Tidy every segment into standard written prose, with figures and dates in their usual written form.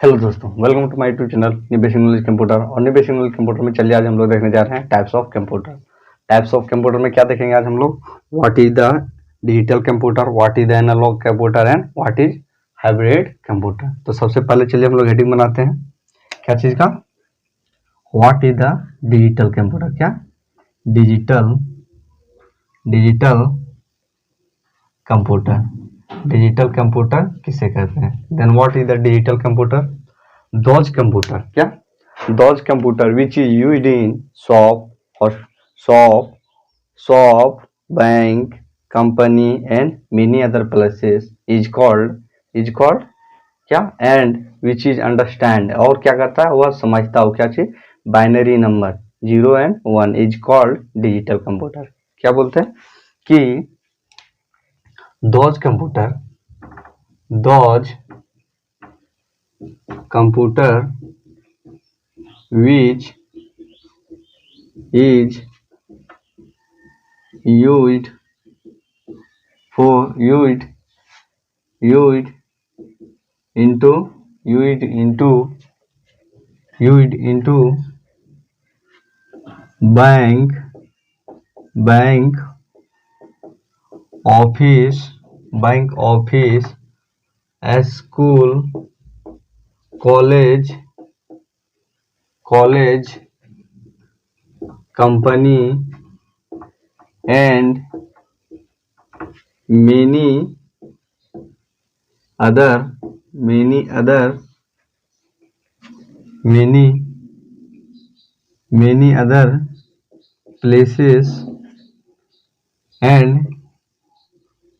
Hello दोस्तों, welcome to my YouTube channel new basic knowledge computer. और new basic knowledge computer में चलिए आज हम लोग देखने जा रहे हैं types of computer. Types of computer में क्या देखेंगे आज हम लोग? What is the digital computer, what is the analog computer and what is hybrid computer. तो सबसे पहले चलिए हम लोग हेडिंग बनाते हैं क्या चीज का। What is the digital computer, क्या digital digital computer. Digital computer किसे कहते हैं? Then what is the digital computer? Those computer, क्या those computer which is used in shop और shop bank company and many other places is called क्या and which is understand, और क्या करता है वह समझता हो क्या चीज, binary number 0 and 1 is called digital computer. क्या बोलते हैं कि those computer which is used into bank office, school, college, company and many other places and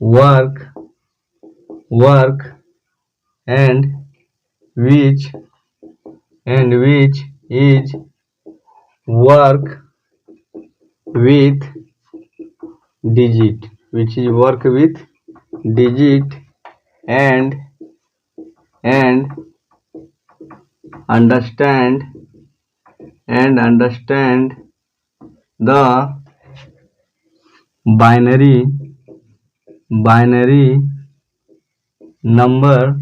work and which is work with digit and understand the binary number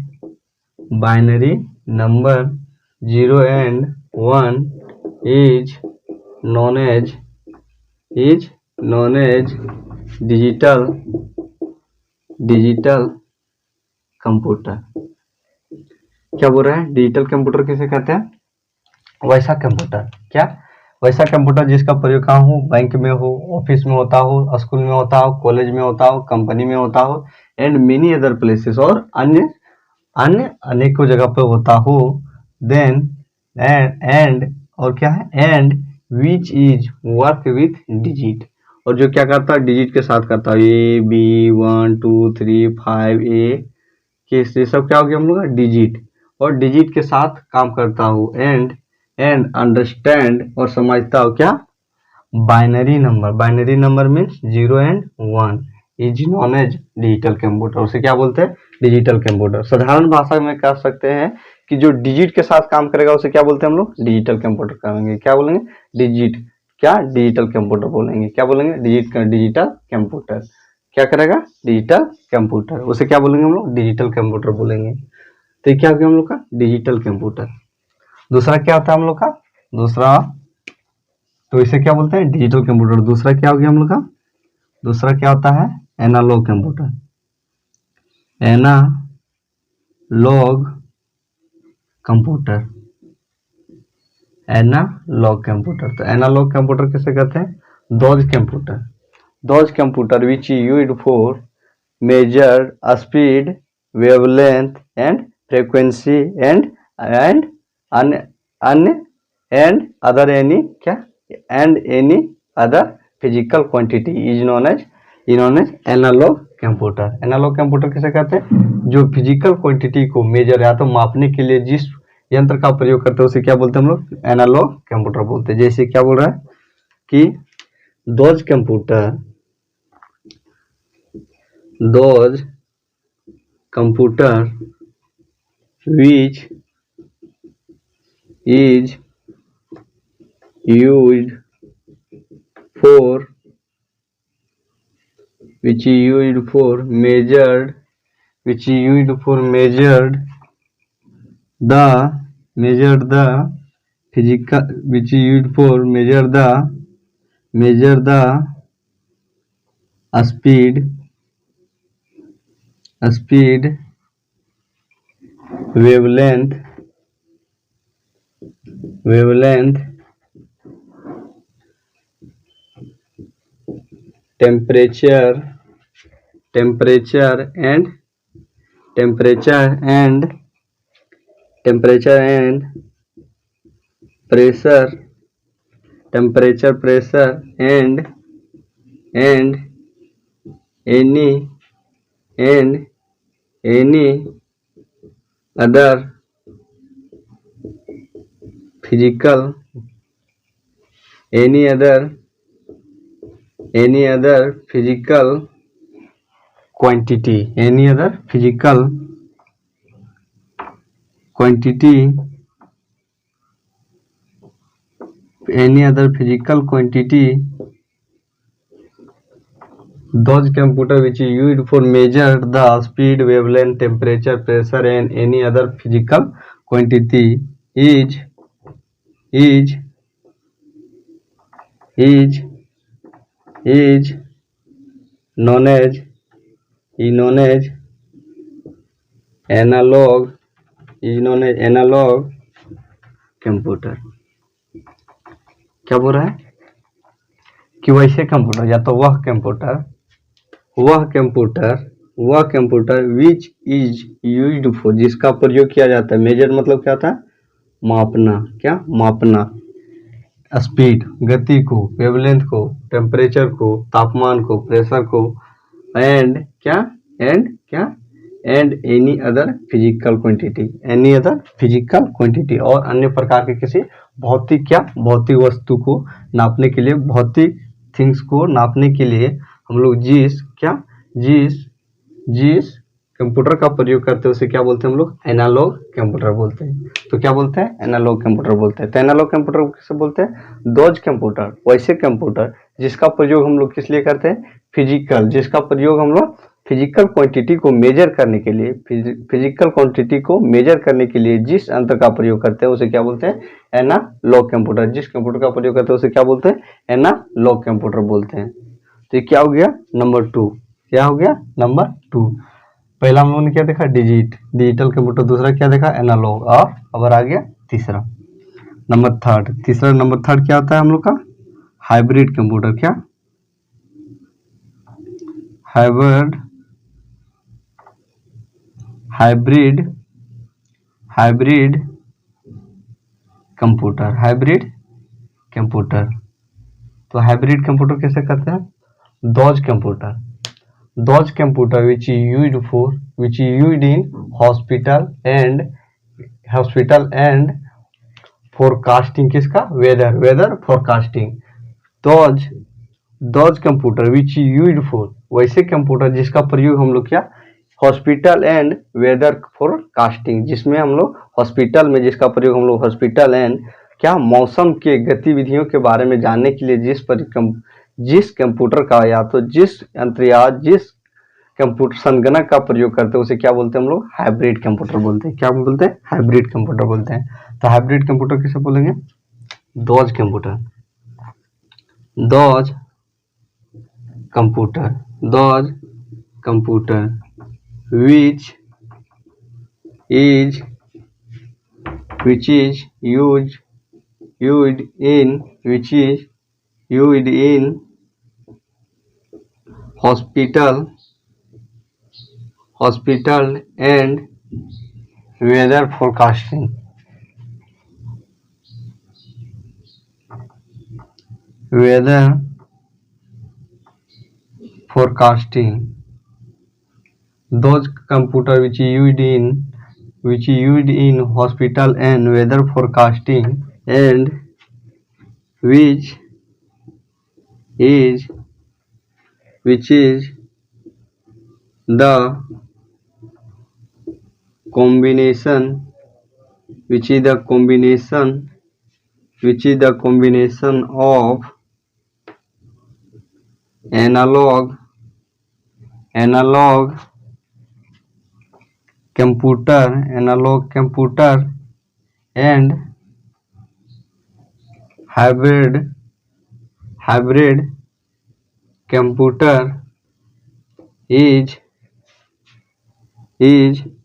0 and 1 is known as digital computer. क्या बोल रहा है? Digital computer किसे कहते हैं? वैसा computer, क्या वैसा कंप्यूटर जिसका प्रयोग कहाँ हो, बैंक में हो, ऑफिस में होता हो, स्कूल में होता हो, कॉलेज में होता हो, कंपनी में होता हो एंड मेनी अदर प्लेसेस, और अन्य अनेकों जगह पे होता हो। देन एंड और क्या है, and which is work with digit, और जो क्या करता है डिजिट के साथ करता है, ए बी 1 2 3 5 ए के सब क्या हो गया हम लोग का डिजिट, और डिजिट के साथ काम करता हूँ एंड अंडरस्टैंड और समझता हूँ क्या, binary number means 0 and 1 is known as digital computer. उसे क्या बोलते हैं? Digital computer. साधारण भाषा में कह सकते हैं कि जो डिजिट के साथ काम करेगा उसे क्या बोलते हैं हम लोग? डिजिटल कंप्यूटर कहेंगे। क्या बोलेंगे? डिजिटल कंप्यूटर बोलेंगे। क्या बोलेंगे? Digital computer. क्या करेगा? Digital computer. उसे क्या बोलेंगे हम लोग? डिजिटल कंप्यूटर बोलेंगे। तो क्या हो गया हम लोग का? Digital computer. दूसरा क्या होता है हम लोग का? दूसरा तो इसे क्या बोलते हैं? Digital computer. दूसरा क्या हो गया हम लोग का? दूसरा क्या होता है? Analog computer. एनालॉग कंप्यूटर तो एनालॉग कंप्यूटर किसे कहते हैं? Those computer which used for measure speed, wavelength and frequency and any other physical quantity is known as analog computer. Analog computer किसे कहते हैं? जो फिजिकल क्वांटिटी को मेजर या तो मापने के लिए जिस यंत्र का प्रयोग करते हैं उसे क्या बोलते हैं हम लोग? एनालॉग कंप्यूटर बोलते हैं। जैसे क्या बोल रहा है कि those computer which is used for measured the physical, which is used for measure the speed, wavelength, temperature, and pressure, and any and any other physical, quantity, quantity any other physical quantity, those computer which is used for measure the speed, wavelength, temperature, pressure and any other physical quantity is known as analog, computer. क्या बोल रहा है कि वैसे computer, या तो वह computer which is used for, जिसका प्रयोग किया जाता है, मेजर मतलब क्या था, मापना, स्पीड गति को, वेवलेंथ को, टेम्परेचर को, तापमान को, प्रेशर को, and any other physical quantity, और अन्य प्रकार के किसी भौतिक वस्तु को नापने के लिए, भौतिक थिंग्स को नापने के लिए हम लोग जिस कंप्यूटर का प्रयोग करते हैं उसे क्या बोलते हैं हम लोग, एनालॉग कंप्यूटर बोलते हैं। तो क्या बोलते हैं, एनालॉग कंप्यूटर बोलते हैं। तो एनालॉग कंप्यूटर को किसे बोलते हैं, दोज कंप्यूटर, वैसे कंप्यूटर जिसका प्रयोग हम लोग किस लिए करते हैं, फिजिकल, जिसका प्रयोग हम लोग फिजिकल क्वांटिटी को मेजर करने के लिए, जिस यंत्र का प्रयोग करते हैं उसे क्या बोलते हैं, एनालॉग कंप्यूटर। जिस कंप्यूटर का प्रयोग करते हैं उसे क्या बोलते हैं, एनालॉग कंप्यूटर बोलते हैं। तो ये क्या हो गया, नंबर 2। क्या हो गया, नंबर 2। पहला हम लोगों ने क्या देखा, डिजिटल कंप्यूटर, दूसरा क्या देखा, एनालॉग, और अब आ गया तीसरा, नंबर 3। नंबर 3 क्या होता है हम लोग का, हाइब्रिड कंप्यूटर। क्या, हाइब्रिड कंप्यूटर। तो हाइब्रिड कंप्यूटर कैसे करते हैं, those computer which is used in hospital and forecasting, किसका, weather forecasting. Those computer which is used for, वैसे कंप्यूटर जिसका प्रयोग हम लोग क्या, हॉस्पिटल एंड वेदर फोरकास्टिंग, जिसमें हम लोग हॉस्पिटल में, जिसका प्रयोग हम लोग हॉस्पिटल एंड क्या, मौसम के गतिविधियों के बारे में जानने के लिए जिस कंप्यूटर का, या तो जिस यंत्र या जिस कंप्यूटर संगणक का प्रयोग करते हैं उसे क्या बोलते हैं हम लोग, हाइब्रिड कंप्यूटर बोलते हैं। क्या बोलते हैं, हाइब्रिड कंप्यूटर बोलते हैं। तो हाइब्रिड कंप्यूटर किसे बोलेंगे, those computer which is used in hospital and weather forecasting, those computer which is used in hospital and weather forecasting, and which is the combination of analog computer, analog computer and hybrid computer is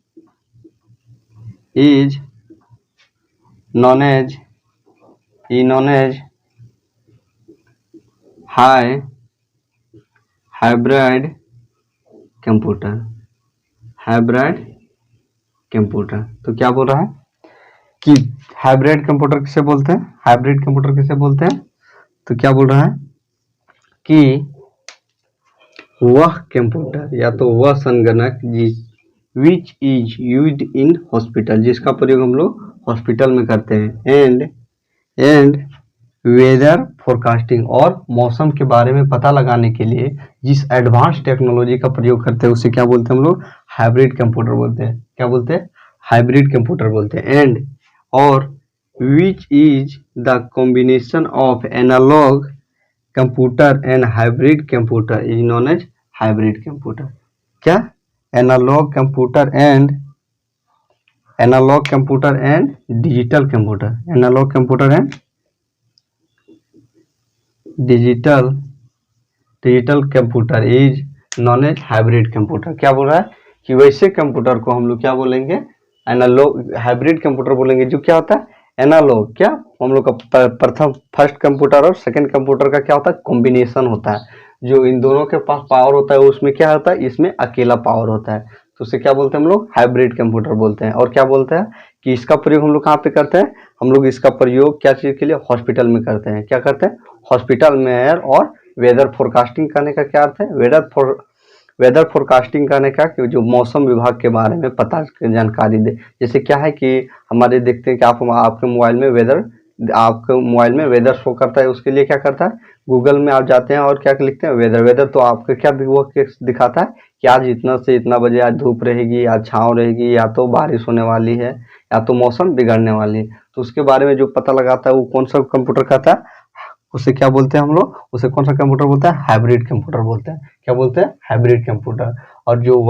known as hybrid computer. तो क्या बोल रहा है कि hybrid computer किसे बोलते हैं, तो क्या बोल रहा है कि वह कंप्यूटर या तो वह संगणक विच इज यूज्ड इन हॉस्पिटल, जिसका प्रयोग हम लोग हॉस्पिटल में करते हैं, एंड वेदर फोरकास्टिंग, और मौसम के बारे में पता लगाने के लिए जिस एडवांस टेक्नोलॉजी का प्रयोग करते हैं उसे क्या बोलते हैं हम लोग, हाइब्रिड कंप्यूटर बोलते हैं। क्या बोलते हैं, हाइब्रिड कंप्यूटर बोलते हैं। एंड और which is the combination of analog computer and hybrid computer is known as hybrid computer. क्या, analog computer and digital computer is known as hybrid computer. क्या बोल रहा है कि वैसे कंप्यूटर को हम लोग क्या बोलेंगे, एनालॉग, हाइब्रिड कंप्यूटर बोलेंगे, जो क्या होता है एनालॉग, क्या हम लोग का फर्स्ट कंप्यूटर और सेकंड कंप्यूटर का क्या होता है, कॉम्बिनेशन होता है। जो इन दोनों के पास पावर होता है उसमें क्या होता है, इसमें अकेला पावर होता है, तो उसे क्या बोलते हैं हम लोग, हाइब्रिड कंप्यूटर बोलते हैं। और क्या बोलते हैं कि इसका प्रयोग हम लोग कहाँ पे करते हैं, हम लोग इसका प्रयोग क्या चीज के लिए, हॉस्पिटल में करते हैं। क्या करते हैं, हॉस्पिटल में। और वेदर फोरकास्टिंग करने का क्या अर्थ है, वेदर फोरकास्टिंग करने का कि जो मौसम विभाग के बारे में पता जानकारी दे। जैसे क्या है कि हमारे देखते हैं कि आपके मोबाइल में वेदर शो करता है, उसके लिए क्या करता है, गूगल में आप जाते हैं और क्या लिखते हैं, वेदर तो आपके क्या वो दिखाता है कि आज इतना से इतना बजे आज धूप रहेगी, आज छाँव रहेगी, या तो बारिश होने वाली है, या तो मौसम बिगड़ने वाली है। तो उसके बारे में जो पता लगाता है वो कौन सा कंप्यूटर करता है, उसे क्या बोलते हैं हम लोग, उसे कौन सा कंप्यूटर बोलते हैं, हाइब्रिड कंप्यूटर बोलते हैं। क्या बोलते हैं, हाइब्रिड कंप्यूटर। और जो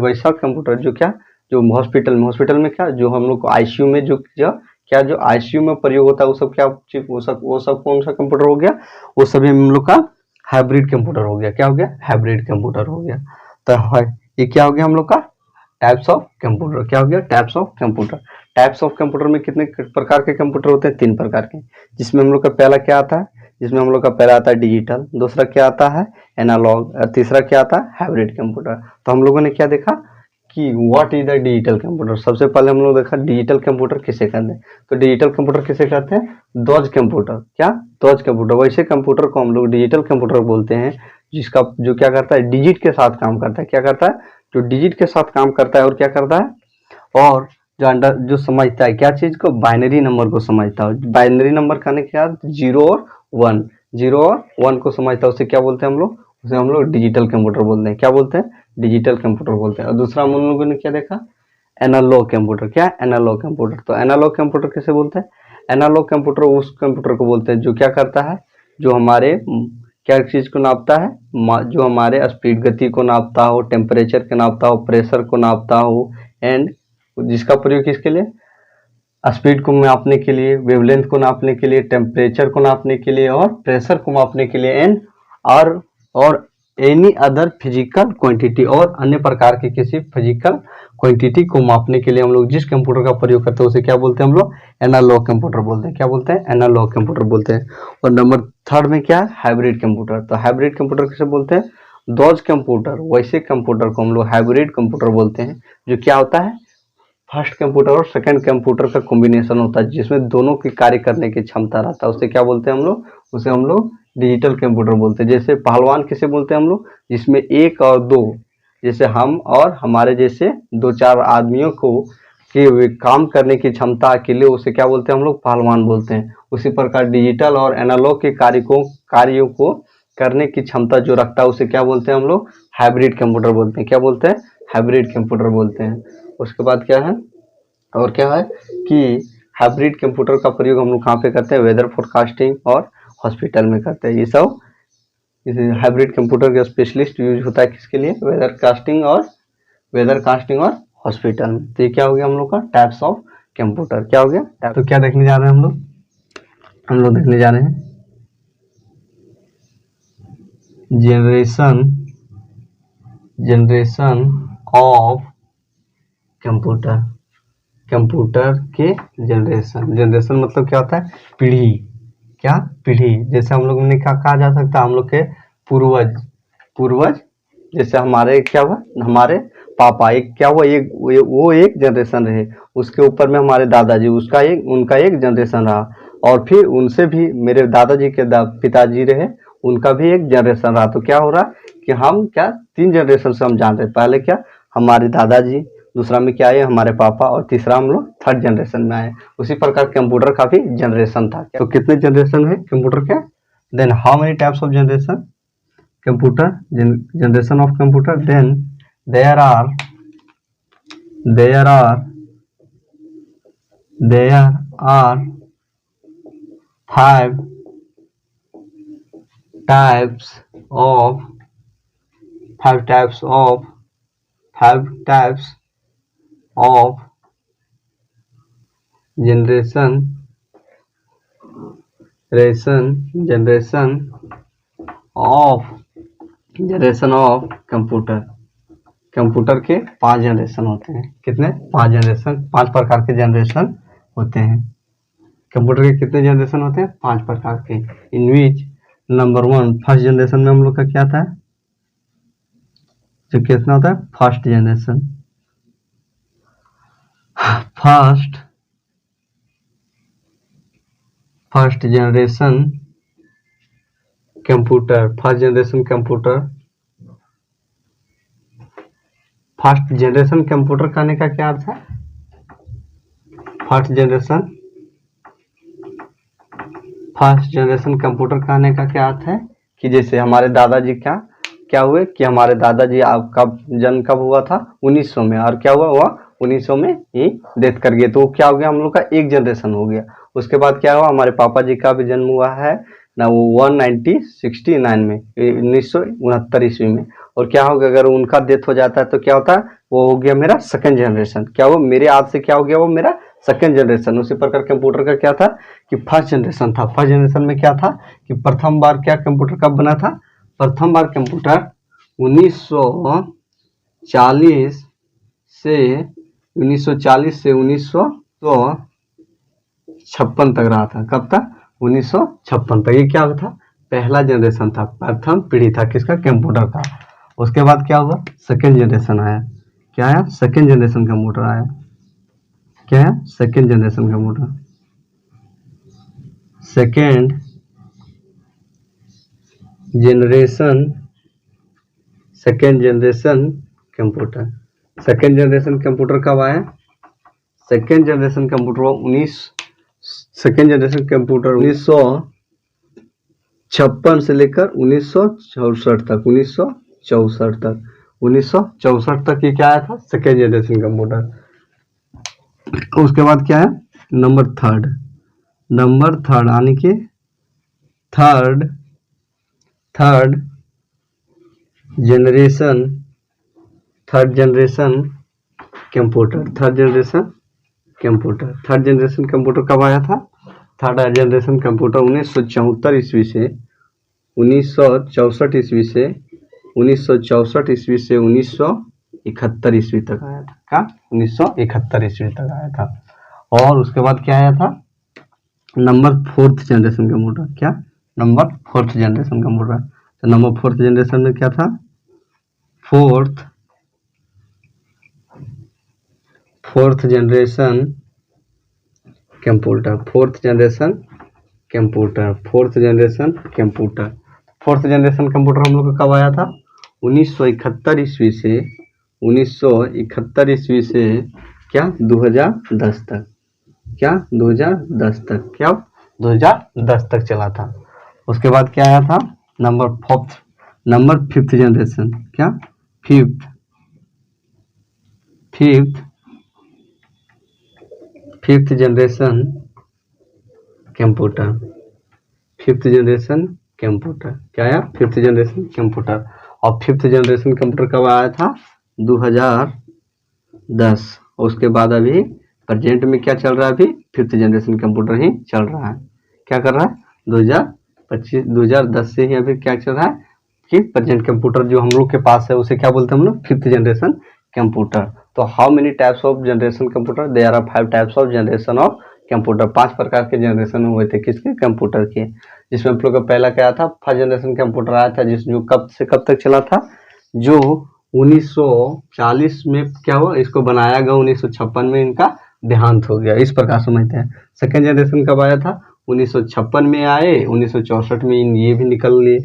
वैसा कंप्यूटर जो क्या, जो हॉस्पिटल में क्या, जो हम लोग को आईसीयू में जो आईसीयू में प्रयोग होता है, वो सब क्या, वो सब कौन सा कंप्यूटर हो गया, वो सभी हम लोग का हाइब्रिड कंप्यूटर हो गया। क्या हो गया, हाइब्रिड कंप्यूटर हो गया। तो ये क्या हो गया हम लोग का, टाइप्स ऑफ कंप्यूटर। क्या हो गया, टाइप्स ऑफ कंप्यूटर में कितने प्रकार के कंप्यूटर होते हैं, 3 प्रकार के, जिसमें हम लोग का पहला क्या आता है, डिजिटल, दूसरा क्या आता है, एनालॉग, और तीसरा क्या आता है, हाइब्रिड कंप्यूटर। तो हम लोगों ने क्या देखा कि what is the digital computer. सबसे पहले हम लोग देखा डिजिटल कंप्यूटर किसे कहते हैं, तो डिजिटल कंप्यूटर किसे कहते हैं, ध्वज कंप्यूटर। क्या, ध्वज कंप्यूटर। वैसे कंप्यूटर को हम लोग डिजिटल कंप्यूटर बोलते हैं जिसका जो क्या करता है, डिजिट के साथ काम करता है। क्या करता है, जो डिजिट के साथ काम करता है, और क्या करता है, और जो समझता है क्या चीज को, बाइनरी नंबर को समझता है। बाइनरी नंबर कहने के बाद 0 और 1 को समझता है, उसे क्या बोलते हैं हम लोग, उसे हम लोग डिजिटल कंप्यूटर बोलते हैं। क्या बोलते हैं, डिजिटल कंप्यूटर बोलते हैं। और दूसरा हम लोगों ने क्या देखा, एनालॉग कंप्यूटर। क्या, एनालॉग कंप्यूटर। तो एनालॉग कंप्यूटर किसे बोलते हैं, एनालॉग कंप्यूटर उस कंप्यूटर को बोलते हैं जो क्या करता है, जो हमारे क्या चीज को नापता है, जो हमारे स्पीड, गति को नापता हो, टेम्परेचर को नापता हो, प्रेशर को नापता हो, एंड जिसका प्रयोग किसके लिए, स्पीड को नापने के लिए, वेवलेंथ को नापने के लिए, टेम्परेचर को नापने के लिए, और प्रेशर को मापने के लिए, एंड और एनी अदर फिजिकल क्वांटिटी, और अन्य प्रकार के किसी फिजिकल क्वांटिटी को मापने के लिए हम लोग जिस कंप्यूटर का प्रयोग करते हैं उसे क्या बोलते हैं हम लोग, एनालॉग कंप्यूटर बोलते हैं। क्या बोलते हैं, एनालॉग कंप्यूटर बोलते हैं। और नंबर 3 में क्या है, हाइब्रिड कंप्यूटर। तो हाइब्रिड कंप्यूटर किसे बोलते हैं, ध्वज कंप्यूटर। वैसे कंप्यूटर को हम लोग हाइब्रिड कंप्यूटर बोलते हैं, जो क्या होता है, फर्स्ट कंप्यूटर और सेकंड कंप्यूटर का कॉम्बिनेशन होता है, जिसमें दोनों की कार्य करने की क्षमता रहता है, उसे क्या बोलते हैं हम लोग, उसे हम लोग डिजिटल कंप्यूटर बोलते हैं। जैसे पहलवान किसे बोलते हैं हम लोग, जिसमें 1 और 2, जैसे हम और हमारे जैसे 2-4 आदमियों को के काम करने की क्षमता के लिए उसे क्या बोलते हैं हम लोग, पहलवान बोलते हैं। उसी प्रकार डिजिटल और एनालॉग के कार्यों को करने की क्षमता जो रखता है उसे क्या बोलते हैं हम लोग, हाइब्रिड कंप्यूटर बोलते हैं। क्या बोलते हैं, हाइब्रिड कंप्यूटर बोलते हैं। उसके बाद क्या है, और क्या है कि हाइब्रिड कंप्यूटर का प्रयोग हम लोग कहाँ पे करते हैं, वेदर फोरकास्टिंग और हॉस्पिटल में करते हैं। ये सब हाइब्रिड कंप्यूटर का स्पेशलिस्ट यूज होता है किसके लिए, वेदर कास्टिंग और हॉस्पिटल में। तो ये क्या हो गया हम लोग का टाइप्स ऑफ कंप्यूटर, क्या हो गया। तो क्या देखने जा रहे हैं हम लोग देखने जा रहे हैं जनरेशन ऑफ कंप्यूटर। कंप्यूटर के जनरेशन मतलब क्या होता है, पीढ़ी। क्या, पीढ़ी। जैसे हम लोग ने क्या कहा जा सकता है, हम लोग के पूर्वज जैसे हमारे क्या हुआ, हमारे पापा एक क्या हुआ, एक वो एक जनरेशन रहे, उसके ऊपर में हमारे दादाजी, उनका एक जनरेशन रहा, और फिर उनसे भी मेरे दादाजी के पिताजी रहे, उनका भी एक जनरेशन रहा। तो क्या हो रहा कि हम क्या 3 जनरेशन से हम जान रहे, पहले क्या हमारे दादाजी, दूसरा में क्या है हमारे पापा, और तीसरा हम लोग 3rd जनरेशन में आए। उसी प्रकार कंप्यूटर का भी जनरेशन था। तो कितने जनरेशन है कंप्यूटर के, then how many types of generation computer generation of computer, then there are five types of five types of generation of computer के 5 जनरेशन होते हैं। कितने, 5 जनरेशन, 5 प्रकार के जनरेशन होते हैं। कंप्यूटर के कितने जनरेशन होते हैं, 5 प्रकार के। इन विच नंबर 1 फर्स्ट जनरेशन में हम लोग का क्या था, जो कितना होता है first generation computer. First generation computer कहने का क्या अर्थ है, फर्स्ट जनरेशन कंप्यूटर कहने का क्या अर्थ है कि जैसे हमारे दादाजी क्या हुए कि हमारे दादाजी आपका जन्म कब हुआ था, 1900 में, और क्या हुआ 1900 में ही डेथ कर गए। तो क्या हो गया हम लोग का एक जनरेशन हो गया। उसके बाद क्या हुआ, हमारे पापा जी का भी जन्म हुआ है ना, वो 1969 में, 1969 ईस्वी में। और क्या होगा अगर उनका डेथ हो जाता है तो क्या होता है, वो हो गया मेरा सेकंड जनरेशन। क्या हुआ, मेरे आज से क्या हो गया, वो मेरा सेकंड जनरेशन। उसी प्रकार कंप्यूटर का क्या था कि फर्स्ट जनरेशन था। फर्स्ट जनरेशन में क्या था कि प्रथम बार क्या कंप्यूटर कब बना था, प्रथम बार कंप्यूटर 1940 से 1956 तक रहा था। कब तक, 1956 तक। ये क्या था, पहला जनरेशन था, प्रथम पीढ़ी था किसका, कंप्यूटर का। उसके बाद क्या हुआ, सेकेंड जनरेशन आया। क्या आया, सेकेंड जनरेशन कंप्यूटर आया। क्या है, second generation computer. Second generation computer. Second generation computer कब आया, सेकेंड जनरेशन कंप्यूटर 1956 से लेकर 1964 तक। 1964 तक ये क्या आया था, सेकेंड जनरेशन कंप्यूटर। उसके बाद क्या है, नंबर थर्ड यानी कि third generation computer. Third generation computer कब आया था, थर्ड जनरेशन कंप्यूटर 1974 ईस्वी से 1971 ईस्वी तक आया था। क्या, 1971 ईस्वी तक आया था। और उसके बाद क्या आया था, नंबर फोर्थ जनरेशन कंप्यूटर। क्या, नंबर फोर्थ जनरेशन कंप्यूटर। तो नंबर फोर्थ जनरेशन में क्या था, fourth generation computer. Fourth generation computer हम लोग का कब आया था, 1971 ईस्वी से क्या 2010 तक। क्या, 2010 तक चला था। उसके बाद क्या आया था, नंबर फिफ्थ जनरेशन। क्या, फिफ्थ जनरेशन कंप्यूटर। क्या आया, फिफ्थ जनरेशन कंप्यूटर। और फिफ्थ जनरेशन कंप्यूटर कब आया था, 2010। उसके बाद अभी प्रेजेंट में क्या चल रहा है, अभी 5th जनरेशन कंप्यूटर ही चल रहा है। क्या कर रहा है 2025 2010 से ही अभी क्या चल रहा है कि प्रेजेंट कंप्यूटर जो हम लोग के पास है उसे क्या बोलते हैं हम लोग 5th जनरेशन कंप्यूटर। तो how many types of generation computer, there are 5 types of generation of computer. 5 प्रकार के जनरेशन हुए थे किसके, कंप्यूटर के। जिसमें हम लोग का पहला क्या था, फर्स्ट जनरेशन कंप्यूटर आया था जो कब से कब तक चला था, जो 1940 में क्या हुआ, इसको बनाया गया, 1956 में इनका देहांत हो गया, इस प्रकार समझते हैं। सेकेंड जनरेशन कब आया था, 1956 में आए, 1964 में ये भी निकल लिए।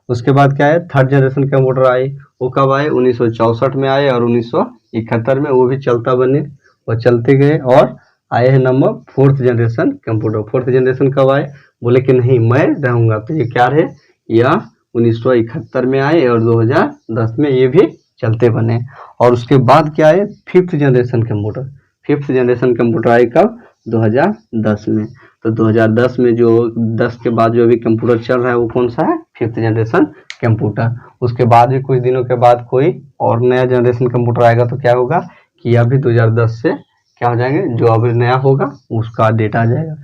उसके बाद क्या है, थर्ड जनरेशन कंप्यूटर आए, वो कब आए, 1964 में आए और 1971 में वो भी चलता बने और चलते गए। और आए हैं number 4th generation computer. 4th generation कब आए, बोले कि नहीं मैं रहूंगा, तो ये क्या है, यह 1971 में आए और 2010 में ये भी चलते बने। और उसके बाद क्या है, 5th generation computer. 5th generation computer आए कब, 2010 में। तो 2010 में जो 10 के बाद जो अभी कंप्यूटर चल रहा है वो कौन सा है, 5th जनरेशन कंप्यूटर। उसके बाद भी कुछ दिनों के बाद कोई और नया जनरेशन कंप्यूटर आएगा, तो क्या होगा कि अभी 2010 से क्या हो जाएंगे, जो अभी नया होगा उसका डेट आ जाएगा,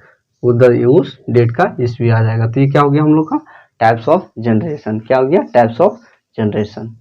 उस डेट का ईस्वी आ जाएगा। तो ये क्या हो गया हम लोग का टाइप्स ऑफ जनरेशन, क्या हो गया टाइप्स ऑफ जनरेशन।